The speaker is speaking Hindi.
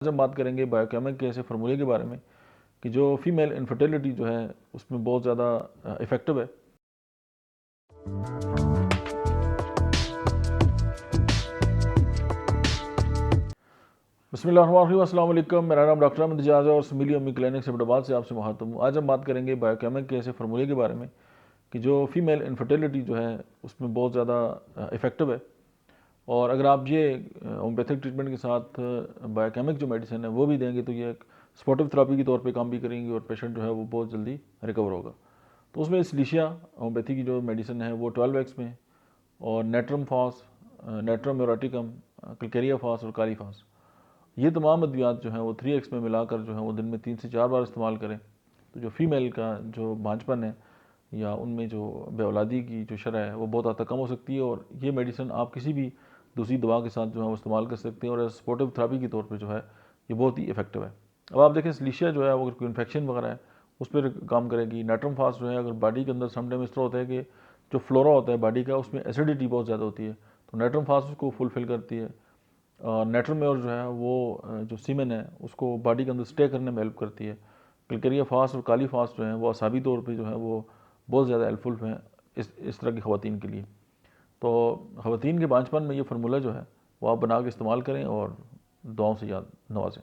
आज हम बात करेंगे बायोकेमिक के ऐसे फार्मूले के बारे में कि जो फीमेल इनफर्टिलिटी जो है उसमें बहुत ज़्यादा इफ़ेक्टिव है। बिस्मिल्लाहिर्रहमानिर्रहीम, अस्सलाम वालेकुम। मेरा नाम डॉक्टर अहमद इजाज़ है और स्मिली अम्मी क्लिनिक से हैदराबाद से आपसे मुखातब हूँ। आज हम बात करेंगे बायोकेमिक के ऐसे फार्मूले के बारे में कि जो फीमेल इनफर्टिलिटी जो है उसमें बहुत ज़्यादा इफ़ेक्टिव है। और अगर आप ये होम्योपैथिक ट्रीटमेंट के साथ बायोकेमिक जो मेडिसिन है वो भी देंगे तो ये एक सपोर्टिव थेरेपी के तौर पे काम भी करेंगी और पेशेंट जो है वो बहुत जल्दी रिकवर होगा। तो उसमें सिलिशिया होम्योपैथी की जो मेडिसिन है वो 12x में, और नेट्रम फास, नेट्रम यूराटिकम, क्लकेरिया फास और काली फास, ये तमाम अद्वियात जो हैं वो 3x में मिलाकर जो है वो दिन में 3 से 4 बार इस्तेमाल करें तो जो फीमेल का जो बांझपन है या उनमें जो बेऔलादी की जो शरह है वो बहुत हद तक कम हो सकती है। और ये मेडिसिन आप किसी भी दूसरी दवा के साथ जो है वो इस्तेमाल कर सकते हैं और सपोर्टिव थेरेपी के तौर पे जो है ये बहुत ही इफेक्टिव है। अब आप देखें सिलिशिया जो है अगर कोई इन्फेक्शन वगैरह है उस पर काम करेगी। नेट्रम फास्ट जो है अगर बॉडी के अंदर समटाइम इस तरह होता है कि जो फ्लोरा होता है बॉडी का उसमें एसिडिटी बहुत ज़्यादा होती है तो नेट्रम फास्ट उसको फुलफिल करती है। नेट्रोमेयर जो है वो जो सीमेन है उसको बॉडी के अंदर स्टे करने में हेल्प करती है। क्लकेरिया फास्ट और काली फास्ट जो है वो असाबी तौर पे जो है वो बहुत ज़्यादा हेल्पफुल हैं इस तरह की ख़वातीन के लिए। तो ख़वातीन के बांझपन में ये फार्मूला जो है वो आप बना के इस्तेमाल करें और दुआओं से याद नवाजें।